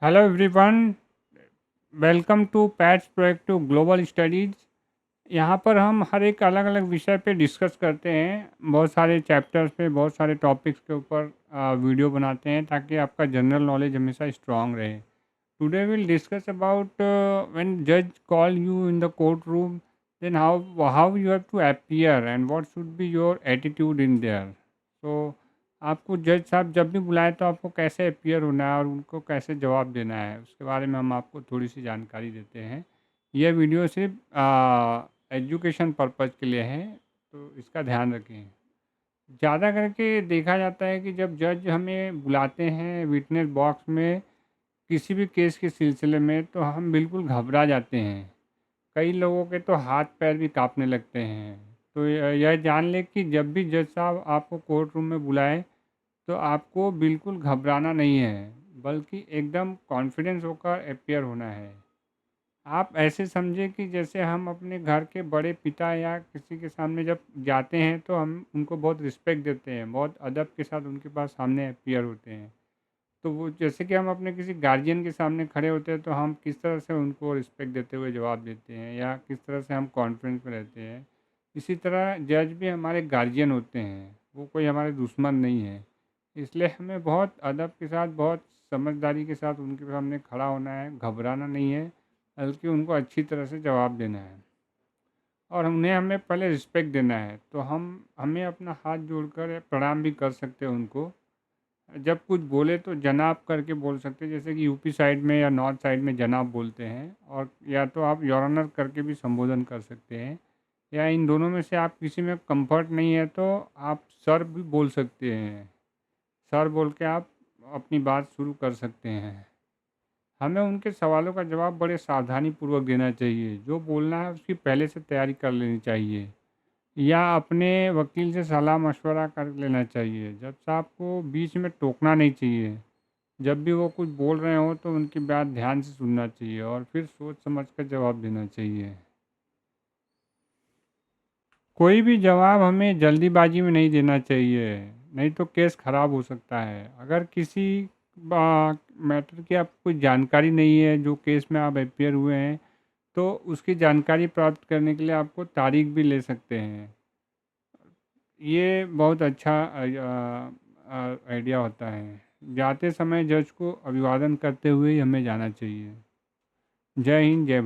Hello everyone, welcome to Pat's proactive global studies. यहाँ पर हम हर एक अलग अलग विषय पे डिस्कस करते हैं। बहुत सारे चैप्टर्स पे, बहुत सारे टॉपिक्स के ऊपर वीडियो बनाते हैं ताकि आपका जनरल नॉलेज हमेशा स्ट्रांग रहे। Today will discuss about when जज call you in the court room, then how you have to appear and what should be your attitude in there. So आपको जज साहब जब भी बुलाएं तो आपको कैसे अपीयर होना है और उनको कैसे जवाब देना है, उसके बारे में हम आपको थोड़ी सी जानकारी देते हैं। यह वीडियो सिर्फ एजुकेशन पर्पज़ के लिए है, तो इसका ध्यान रखें। ज़्यादा करके देखा जाता है कि जब जज हमें बुलाते हैं विटनेस बॉक्स में किसी भी केस के सिलसिले में, तो हम बिल्कुल घबरा जाते हैं। कई लोगों के तो हाथ पैर भी कांपने लगते हैं। तो यह जान लें कि जब भी जज साहब आपको कोर्ट रूम में बुलाए तो आपको बिल्कुल घबराना नहीं है, बल्कि एकदम कॉन्फिडेंस होकर अपियर होना है। आप ऐसे समझें कि जैसे हम अपने घर के बड़े पिता या किसी के सामने जब जाते हैं तो हम उनको बहुत रिस्पेक्ट देते हैं, बहुत अदब के साथ उनके पास सामने अपियर होते हैं। तो वो जैसे कि हम अपने किसी गार्जियन के सामने खड़े होते हैं तो हम किस तरह से उनको रिस्पेक्ट देते हुए जवाब देते हैं या किस तरह से हम कॉन्फिडेंस में रहते हैं, इसी तरह जज भी हमारे गार्जियन होते हैं, वो कोई हमारे दुश्मन नहीं है। इसलिए हमें बहुत अदब के साथ, बहुत समझदारी के साथ उनके सामने खड़ा होना है, घबराना नहीं है, बल्कि उनको अच्छी तरह से जवाब देना है। और उन्हें हमें पहले रिस्पेक्ट देना है, तो हम हमें अपना हाथ जोड़कर प्रणाम भी कर सकते हैं उनको। जब कुछ बोले तो जनाब करके बोल सकते हैं, जैसे कि यूपी साइड में या नॉर्थ साइड में जनाब बोलते हैं, और या तो आप योर ऑनर करके भी संबोधन कर सकते हैं, या इन दोनों में से आप किसी में कंफर्ट नहीं है तो आप सर भी बोल सकते हैं। सर बोल के आप अपनी बात शुरू कर सकते हैं। हमें उनके सवालों का जवाब बड़े सावधानी पूर्वक देना चाहिए। जो बोलना है उसकी पहले से तैयारी कर लेनी चाहिए, या अपने वकील से सलाह मशवरा कर लेना चाहिए। जब साहब को बीच में टोकना नहीं चाहिए। जब भी वो कुछ बोल रहे हो तो उनकी बात ध्यान से सुनना चाहिए और फिर सोच समझ कर जवाब देना चाहिए। कोई भी जवाब हमें जल्दीबाजी में नहीं देना चाहिए, नहीं तो केस खराब हो सकता है। अगर किसी मैटर की आपको कोई जानकारी नहीं है, जो केस में आप अपेयर हुए हैं, तो उसकी जानकारी प्राप्त करने के लिए आपको तारीख भी ले सकते हैं। ये बहुत अच्छा आइडिया होता है। जाते समय जज को अभिवादन करते हुए ही हमें जाना चाहिए। जय हिंद, जय भारत।